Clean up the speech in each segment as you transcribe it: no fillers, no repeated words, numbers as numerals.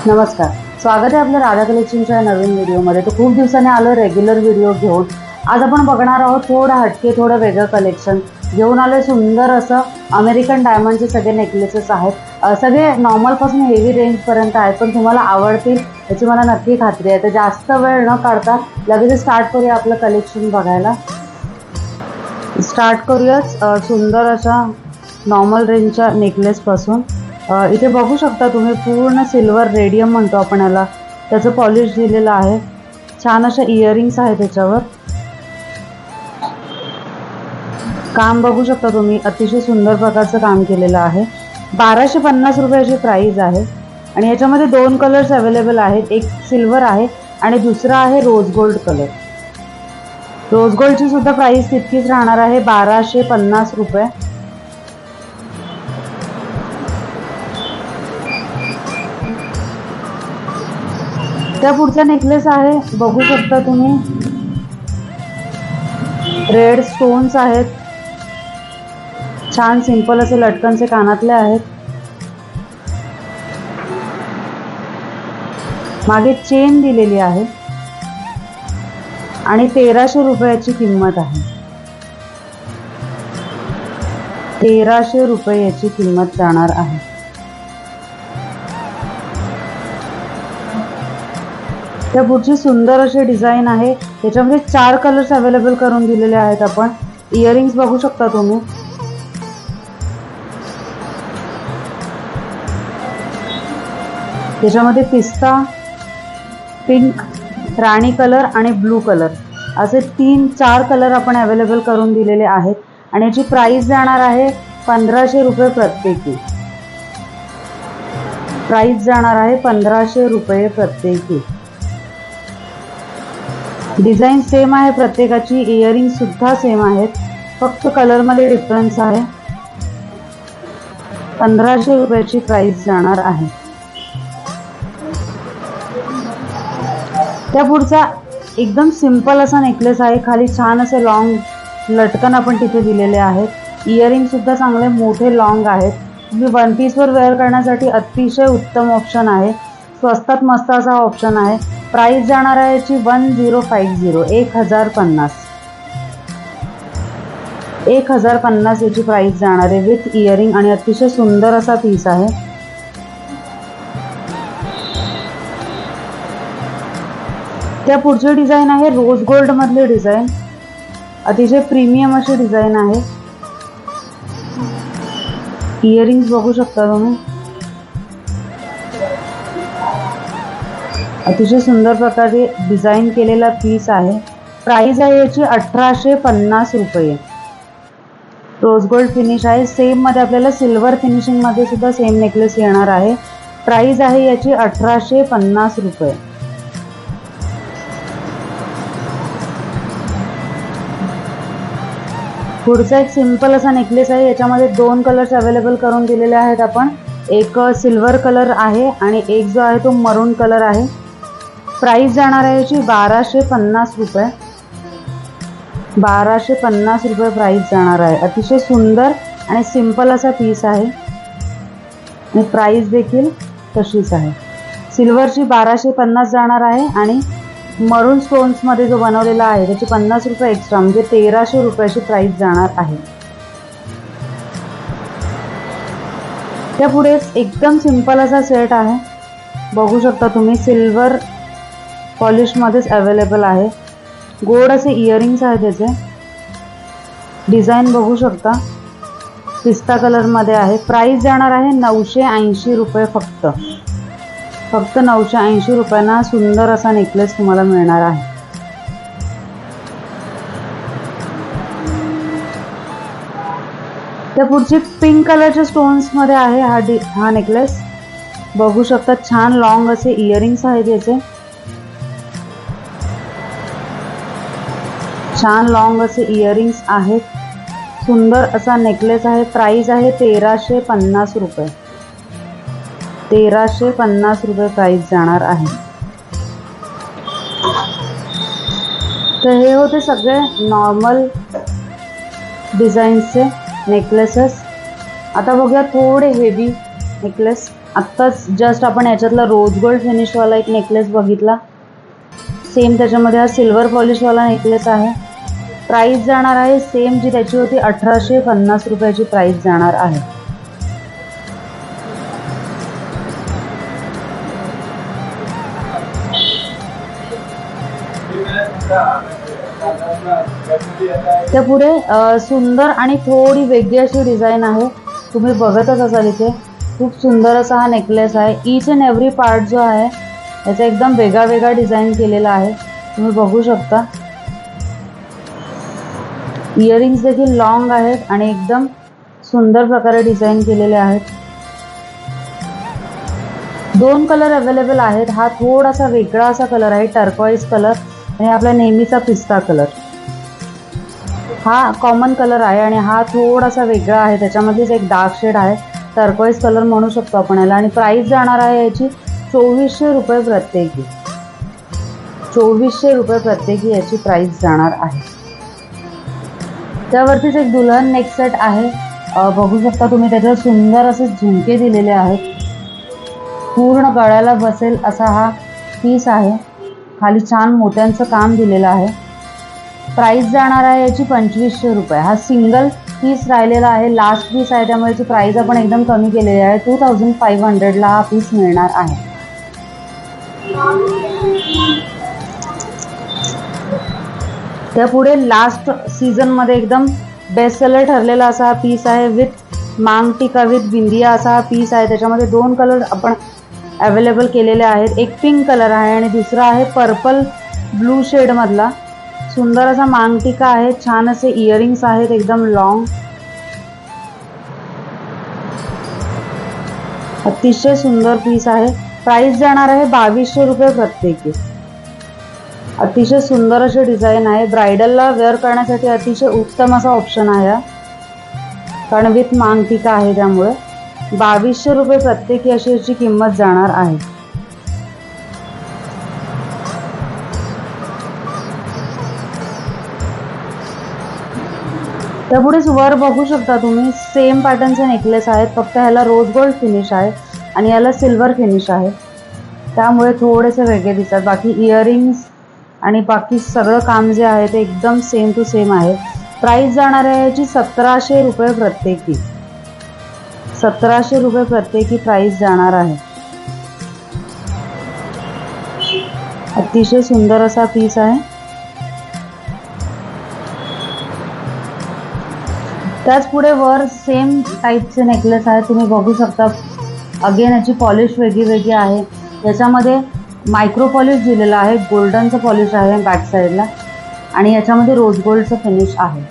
नमस्कार, स्वागत आहे आपल्या राधा कलेक्शनच्या नवीन व्हिडिओमध्ये। तर खूप दिवसांनी आलो रेग्युलर व्हिडिओ घेऊन। आज आपण बघणार आहोत थोडं हटके, थोडं वेगळं कलेक्शन घेऊन आलोय। सुंदर असं अमेरिकन डायमंडचे सगळे नेकलेसेस आहेत। सगळे नॉर्मल पासून हेवी रेंज पर्यंत आहेत, पण तुम्हाला आवडतील याची मला नक्की खात्री आहे। तर जास्त वेळ न काढता लगेच स्टार्ट करूया आपलं कलेक्शन बघायला। स्टार्ट करूयाच सुंदर अशा नॉर्मल रेंजच्या नेकलेस पासून। इथे बघू शकता तुम्ही पूर्ण सिल्वर रेडियम म्हणतो आपण याला, त्याचं पॉलिश दिलेलं आहे। छान अशा इयरिंग्स आहेत त्याच्यावर। काम बघू शकता तुम्ही, अतिशय सुंदर प्रकारचं काम केलेलं आहे। 1250 रुपयाची प्राइस आहे आणि याच्यामध्ये दोन कलर्स अवेलेबल आहेत। एक सिल्वर आहे आणि दुसरा आहे रोज गोल्ड कलर। रोज गोल्डची सुद्धा प्राइस तितकीच राहणार आहे, 1250 रुपये। त्या पुढचा नेकलेस आहे, बघू शकता तुम्ही, रेड स्टोन्स आहेत। छान सिंपल असे लटकनचे कानातले आहेत। मागे चेन दिलेली आहे आणि 1300 रुपयाची किंमत आहे। 1300 रुपये याची किंमत जाणार आहे। त्या पुढची सुंदर अशी डिझाइन आहे, त्याच्यामध्ये 4 कलर्स अवेलेबल करून दिलेले आहेत आपण। इयरिंग्स बघू शकता तुम्ही, त्याच्यामध्ये पिस्ता, पिंक, राणी कलर आणि ब्लू कलर असे 3-4 कलर आपण अवेलेबल करून दिलेले आहेत आणि याची प्राइस जाणार आहे 1500 रुपये प्रत्येकी। प्राइस जाणार आहे 1500 रुपये प्रत्येकी। डिझाइन सेम आहे प्रत्येकाची, इयरिंग सुद्धा सेम आहेत, फक्त कलर मध्ये डिफरन्स आहे। 1500 रुपयाची प्राइस जाणार आहे। त्या पुढचा एकदम सिंपल असा नेकलेस आहे, खाली छान असे लॉन्ग लटकन आपण तिथे दिलेले आहेत। इयरिंग सुद्धा चांगले मोठे लॉन्ग आहेत। तुम्ही वन पीसवर वेअर करण्यासाठी अतिशय उत्तम ऑप्शन आहे। स्वस्तात मस्त असा ऑप्शन आहे। प्राइस जाणार आहे याची 1050, 1050 याची प्राइस जाणार आहे विथ इयरिंग आणि अतिशय सुंदर असा पीस आहे। त्या पुढची डिझाइन आहे रोज गोल्ड मधली डिझाइन, अतिशय प्रीमियम अशी डिझाइन आहे। इयरिंग्स बघू शकता तुम्ही, अतिशय सुंदर प्रकारे डिझाइन केलेला पीस आहे। प्राइस आहे याची 1850 रुपये। रोज गोल्ड फिनिश आहे, सेम मध्ये आपल्याला सिल्वर फिनिशिंग मध्ये सुद्धा सेम नेकलेस येणार आहे। प्राइस आहे याची 1850 रुपये। पुढचा एक सिंपल असा नेकलेस आहे, याच्यामध्ये 2 कलर्स अवेलेबल करून दिलेले आहेत आपण। एक सिल्वर कलर आहे आणि एक जो आहे तो मरून कलर आहे। प्राइस जाणार आहे याची 1250 रुपये। 1250 रुपये प्राइस जाणार आहे। अतिशय सुंदर आणि सिंपल असा पीस आहे आणि प्राइस देखील तशीच आहे। सिल्वरची 1250 जाणार आहे आणि मरून स्टोन्स मध्ये जो बनवलेला आहे त्याची 50 रुपये एक्स्ट्रा, म्हणजे 1300 रुपयाची प्राइस जाणार आहे। त्यापुढे एकदम सिंपल असा सेट आहे, बघू शकता तुम्ही, सिल्वर पॉलिश मध्येच अवेलेबल आहे। गोड असे इयरिंग्स आहेत त्याचे। डिझाइन बघू शकता, पिस्ता कलर मध्ये आहे। प्राइस जाणार आहे 980 रुपये फक्त 980 रुपयांना सुंदर असा नेकलेस तुम्हाला मिळणार आहे। त्या पुढची पिंक कलरच्या स्टोन्स मध्ये आहे हा नेकलेस, बघू शकता। छान लॉन्ग असे इयरिंग्स आहेत याचे, छान लॉन्ग असे इयरिंग्स आहेत। सुंदर असा नेकलेस आहे। प्राइस आहे 1350 रुपये। 1350 रुपये प्राइस जाणार आहे। तर हे होते सगळे नॉर्मल डिझाईनचे नेकलेसेस। आता बघूया थोडे हेवी नेकलेस। आत्ताच जस्ट आपण याच्यातला रोज गोल्ड फिनिशवाला एक नेकलेस बघितला, सेम त्याच्यामध्ये हा सिल्वर पॉलिशवाला नेकलेस आहे. प्राइस जाणार आहे सेम जी त्याची होती 1850 रुपयाची प्राइस जाणार आहे. त्या पुढे सुंदर आणि थोडी वेगळी अशी डिझाईन आहे, तुम्ही बघतच असाल इथे. खूप सुंदर असा हा नेकलेस आहे. ईच अँड एव्हरी पार्ट जो आहे याचा एकदम वेगळा वेगळा डिझाईन केलेला आहे, तुम्ही बघू शकता. इयरिंग्स देखील लॉंग आहेत आणि एकदम सुंदर प्रकारे डिझाईन केलेले आहेत. 2 कलर अवेलेबल आहेत. हा थोडासा वेगळा असा कलर आहे, टर्कॉइज कलर, आणि आपला नेहमीचा पिस्ता कलर. हा कॉमन कलर आहे आणि हा थोडासा वेगळा आहे, त्याच्यामध्येच एक डार्क शेड आहे, टर्कॉइज कलर म्हणू शकतो आपण याला. आणि प्राइस जाणार आहे याची 2400 रुपये प्रत्येकी. 2400 रुपये प्रत्येकी याची प्राइस जाणार आहे. त्यावरतीच एक दुल्हन नेक सेट आहे, बघू शकता तुम्ही. त्याच्यावर सुंदर असे झुमके दिलेले आहेत, पूर्ण गळ्याला बसेल असा हा पीस आहे. खाली छान मोत्यांचं काम दिलेलं आहे. प्राइस जाणार आहे याची 2500 रुपये. हा सिंगल पीस राहिलेला आहे, लास्ट पीस आहे, त्यामुळे याची प्राइस आपण एकदम कमी केलेली आहे. 2500ला हा पीस मिळणार आहे. त्यापुढे लास्ट सीझनमध्ये एकदम बेस्ट सेलर ठरलेला असा हा पीस आहे, विथ मांग टिका विथ बिंदिया असा हा पीस आहे. त्याच्यामध्ये 2 कलर आपण अवेलेबल केलेले आहेत. एक पिंक कलर आहे आणि दुसरा आहे पर्पल ब्लू शेडमधला. सुंदर असा मांग टिका आहे, छान असे इयरिंग्स आहेत एकदम लॉंग. अतिशय सुंदर पीस आहे. प्राइस जाणार आहे 2200 रुपये प्रत्येकी. अतिशय सुंदर असे डिझाईन आहे, ब्रायडलला वेअर करण्यासाठी अतिशय उत्तम असा ऑप्शन आहे हा, कारण विथ मांग टिका आहे, त्यामुळे 2200 रुपये प्रत्येकी अशी याची किंमत जाणार आहे. त्यापुढेच वर बघू शकता तुम्ही, सेम पॅटर्नचे नेकलेस आहेत, फक्त ह्याला रोज गोल्ड फिनिश आहे आणि याला सिल्वर फिनिश आहे, त्यामुळे थोडेसे वेगळे दिसतात. बाकी इयरिंग्स आणि बाकी सगळं काम जे आहे ते एकदम सेम टू सेम आहे. प्राइस जाणार आहे याची 1700 रुपये प्रत्येकी. 1700 रुपये प्रत्येकी प्राइस जाणार आहे. अतिशय सुंदर असा पीस आहे. त्याच पुढे वर सेम टाईपचे नेकलेस आहेत, तुम्ही बघू शकता. अगेन याची पॉलिश वेगळी वेगळी आहे. याच्यामध्ये मायक्रो पॉलिश दिलेलं आहे, गोल्डनचं पॉलिश आहे बॅक साईडला, आणि याच्यामध्ये रोज गोल्डचं फिनिश आहे.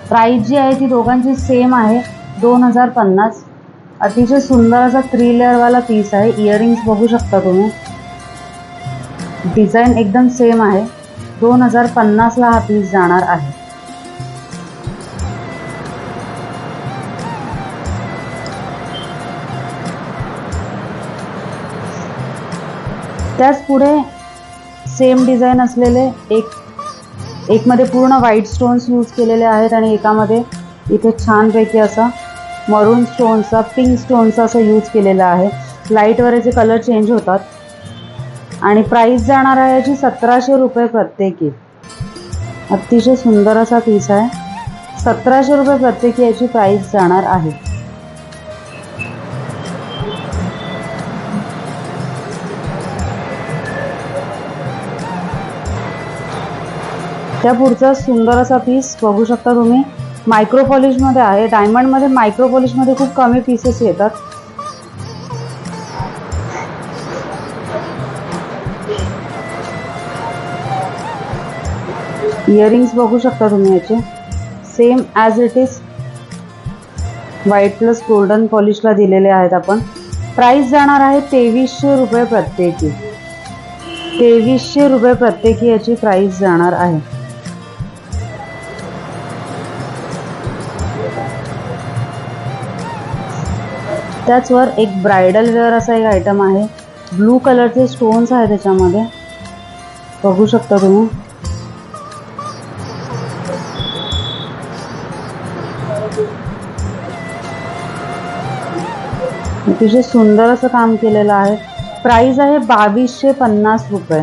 प्राइस जी आहे ती दोघांची सेम आहे, 2050. अतिशय सुंदर असा 3 लेअरवाला पीस आहे. इयरिंग्स बघू शकता तुम्ही, डिझाईन एकदम सेम आहे. 2050ला हा पीस जाणार आहे. त्याच पुढे सेम डिझाईन असलेले एक मध्ये पूर्ण व्हाईट स्टोन्स यूज केलेले आहेत आणि एकामध्ये इथे छानपैकी असा मरून स्टोनचा, पिंक स्टोनचा असं यूज केलेला आहे. लाईटवर याचे कलर चेंज होतात. आणि प्राइस जाणार आहे याची 1700 रुपये प्रत्येकी. अतिशय सुंदर असा पीस आहे. 1700 रुपये प्रत्येकी याची प्राइस जाणार आहे. त्या पुढचा सुंदर असा पीस बघू शकता तुम्ही, मायक्रो पॉलिशमध्ये आहे. डायमंडमध्ये मायक्रो पॉलिशमध्ये खूप कमी पीसेस येतात. इयरिंग्स बघू शकता तुम्ही, याचे same as it is white plus golden पॉलिशला दिलेले आहेत आपण. प्राइस जाणार आहे 2300 रुपये प्रत्येकी. 2300 रुपये प्रत्येकी याची प्राइस जाणार आहे. त्याचवर एक ब्रायडल वेअर असा एक आयटम आहे, ब्लू कलरचे स्टोन्स आहेत त्याच्यामध्ये, बघू शकता तुम्ही. अतिशय सुंदर असं काम केलेलं आहे. प्राइस आहे 2250 रुपये.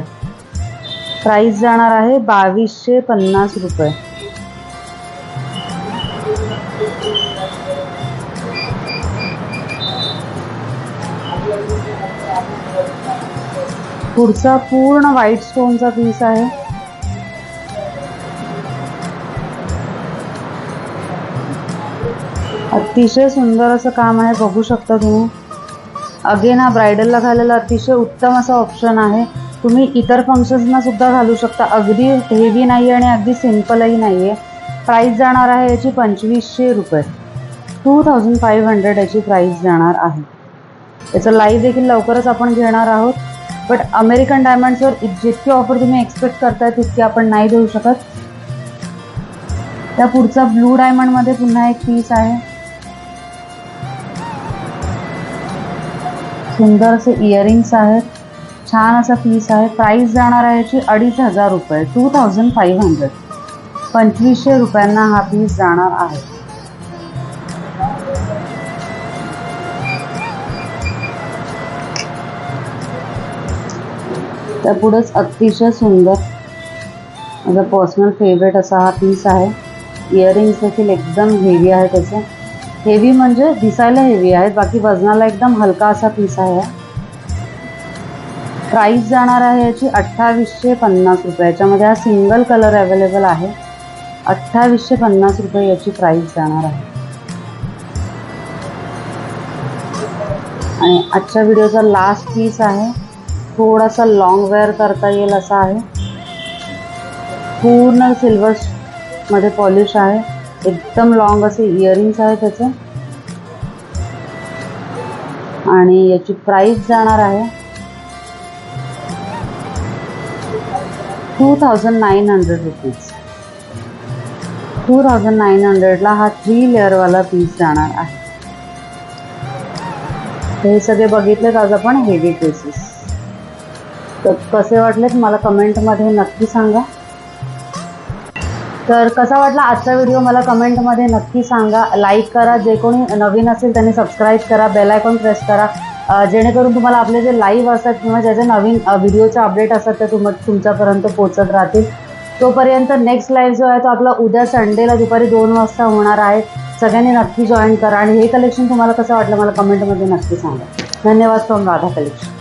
प्राइस जाणार आहे 2250 रुपये. पुढचा पूर्ण व्हाईट स्टोनचा पीस आहे. अतिशय सुंदर असं काम आहे, बघू शकता तुम्ही. अगेन हा ब्रायडलला घालायला अतिशय उत्तम असा ऑप्शन आहे. तुम्ही इतर फंक्शन्सना सुद्धा घालू शकता. अगदी हेवी नाही आणि अगदी सिम्पलही नाही आहे. प्राईस जाणार आहे याची 2500 रुपये. 2500 याची प्राईस जाणार आहे. याचं लाईव्ह देखील लवकरच आपण घेणार आहोत. बट अमेरिकन डायमंड्सवर जितकी ऑफर तुम्ही एक्सपेक्ट करताय तितकी आपण नाही देऊ शकत. त्या पुढचा ब्लू डायमंडमध्ये पुन्हा एक पीस आहे. सुंदर असे इयरिंग्स आहेत. छान असा पीस आहे. प्राइस जाणार आहे याची 2500 रुपये. 2500. 2500 रुपयांना हा पीस जाणार आहे. त्यापुढेच अतिशय सुंदर माझा पर्सनल फेवरेट असा हा पीस आहे. इयरिंग्स देखील एकदम हेवी आहे. त्याचे हेवी म्हणजे दिसायला हेवी आहेत, बाकी वजनाला एकदम हलका असा पीस आहे. प्राइस जाणार आहे याची 2850 रुपये. याच्यामध्ये हा सिंगल कलर अवेलेबल आहे. 2850 रुपये याची प्राइस जाणार आहे. आणि आजच्या व्हिडिओचा लास्ट पीस आहे. थोडासा लॉंग वेअर करता येईल असा आहे. पूर्ण सिल्वर मध्ये पॉलिश आहे. एकदम लॉंग असे इयरिंग्स आहे त्याचे. आणि याची प्राइस जाणार आहे 2900 रुपीज. 2900ला हा 3 लेअरवाला पीस जाणार आहे. हे सगळे बघितलेत आज आपण हेवी पीसेस. तर कसे वाटलेत मला कमेंटमध्ये नक्की सांगा. तर कसा वाटला आजचा व्हिडिओ मला कमेंटमध्ये नक्की सांगा. लाईक करा. जे कोणी नवीन असेल त्यांनी सबस्क्राईब करा. बेल आयकॉन प्रेस करा. जेणेकरून तुम्हाला आपले जे लाईव्ह असतात किंवा ज्याचे नवीन व्हिडिओचे अपडेट असतात ते तुमच्यापर्यंत पोहोचत राहतील. तोपर्यंत नेक्स्ट लाईव्ह जो आहे तो आपला उद्या संडेला दुपारी 2 वाजता होणार आहे. सगळ्यांनी नक्की जॉईन करा. आणि हे कलेक्शन तुम्हाला कसं वाटलं मला कमेंटमध्ये नक्की सांगा. धन्यवाद फ्रॉम राधा कलेक्शन.